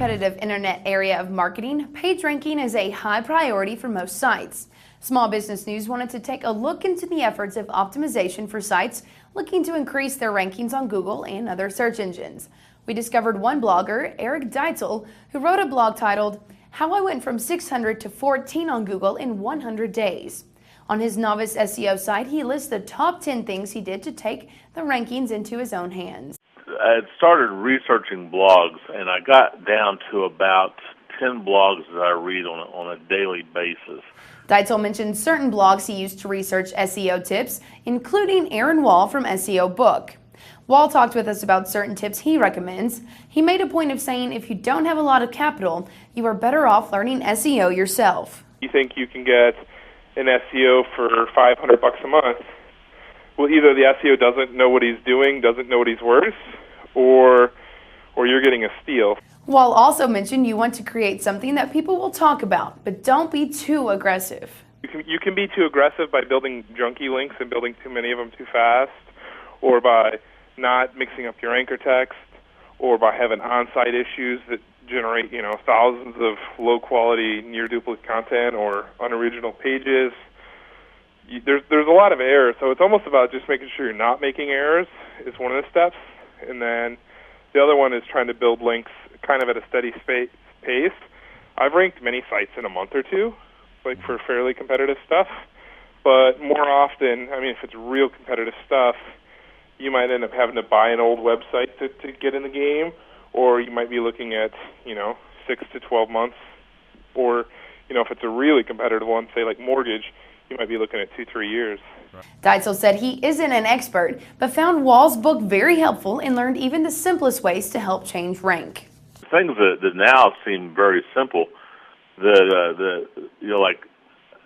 competitive internet area of marketing, page ranking is a high priority for most sites. Small Business News wanted to take a look into the efforts of optimization for sites looking to increase their rankings on Google and other search engines. We discovered one blogger, Eric Dytzel, who wrote a blog titled, "How I Went from 600 to 14 on Google in 100 Days." On his novice SEO site, he lists the top 10 things he did to take the rankings into his own hands. I had started researching blogs, and I got down to about 10 blogs that I read on a daily basis. Dytzel mentioned certain blogs he used to research SEO tips, including Aaron Wall from SEO Book. Wall talked with us about certain tips he recommends. He made a point of saying if you don't have a lot of capital, you are better off learning SEO yourself. You think you can get an SEO for $500 a month? Well, either the SEO doesn't know what he's doing, doesn't know what he's worth, or you're getting a steal. Wall also mentioned you want to create something that people will talk about, but don't be too aggressive. You can be too aggressive by building junky links and building too many of them too fast, or by not mixing up your anchor text, or by having on-site issues that generate, thousands of low-quality, near-duplicate content or unoriginal pages. There's a lot of errors, so it's almost about just making sure you're not making errors is one of the steps, and then the other one is trying to build links kind of at a steady pace. I've ranked many sites in a month or two, like for fairly competitive stuff, but more often, if it's real competitive stuff, you might end up having to buy an old website to get in the game, or you might be looking at, 6 to 12 months, or, if it's a really competitive one, say like mortgage, you might be looking at 2-3 years. Dytzel said he isn't an expert, but found Wall's book very helpful and learned even the simplest ways to help change rank. Things that now seem very simple, like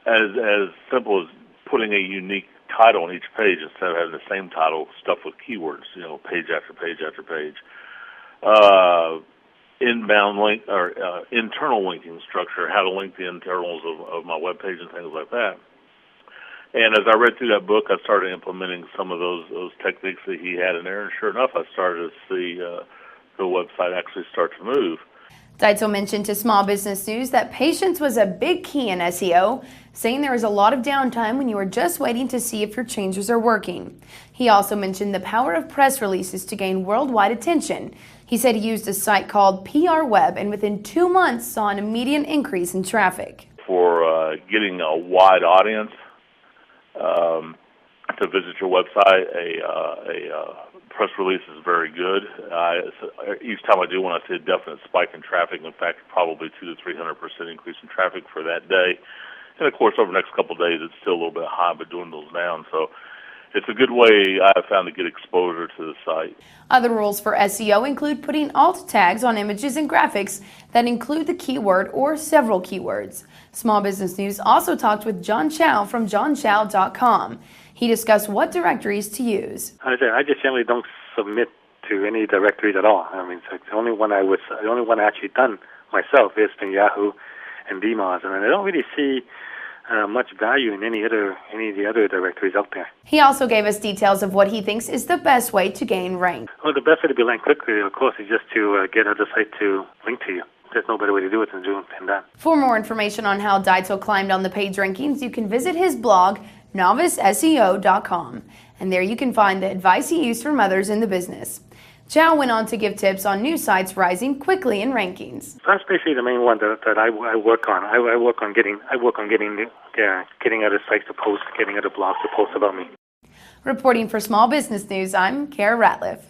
as simple as putting a unique title on each page instead of having the same title stuffed with keywords, page after page after page. Inbound link or internal linking structure, how to link the internals of my web page and things like that. And as I read through that book, I started implementing some of those techniques that he had in there, and sure enough, I started to see the website actually start to move. Dytzel mentioned to Small Business News that patience was a big key in SEO, saying there is a lot of downtime when you are just waiting to see if your changes are working. He also mentioned the power of press releases to gain worldwide attention. He said he used a site called PR Web and within 2 months saw an immediate increase in traffic. For getting a wide audience to visit your website, a press release is very good. Each time I do one, I see a definite spike in traffic. In fact, probably 200 to 300% increase in traffic for that day. And of course, over the next couple of days, it's still a little bit high, but dwindles down. So it's a good way I've found to get exposure to the site. Other rules for SEO include putting alt tags on images and graphics that include the keyword or several keywords. Small Business News also talked with John Chow from johnchow.com. He discussed what directories to use. I just generally don't submit to any directories at all. The only one I actually done myself is from Yahoo and DMOZ, and I don't really see much value in any of the other directories out there. He also gave us details of what he thinks is the best way to gain rank. Well, the best way to be ranked quickly, of course, is just to get other sites to link to you. There's no better way to do it than doing that. For more information on how Dytzel climbed on the page rankings, you can visit his blog, noviceseo.com, and there you can find the advice he used from others in the business. Chow went on to give tips on new sites rising quickly in rankings. That's basically the main one that I work on. I work on getting other sites to post, getting other blogs to post about me. Reporting for Small Business News, I'm Kara Ratliff.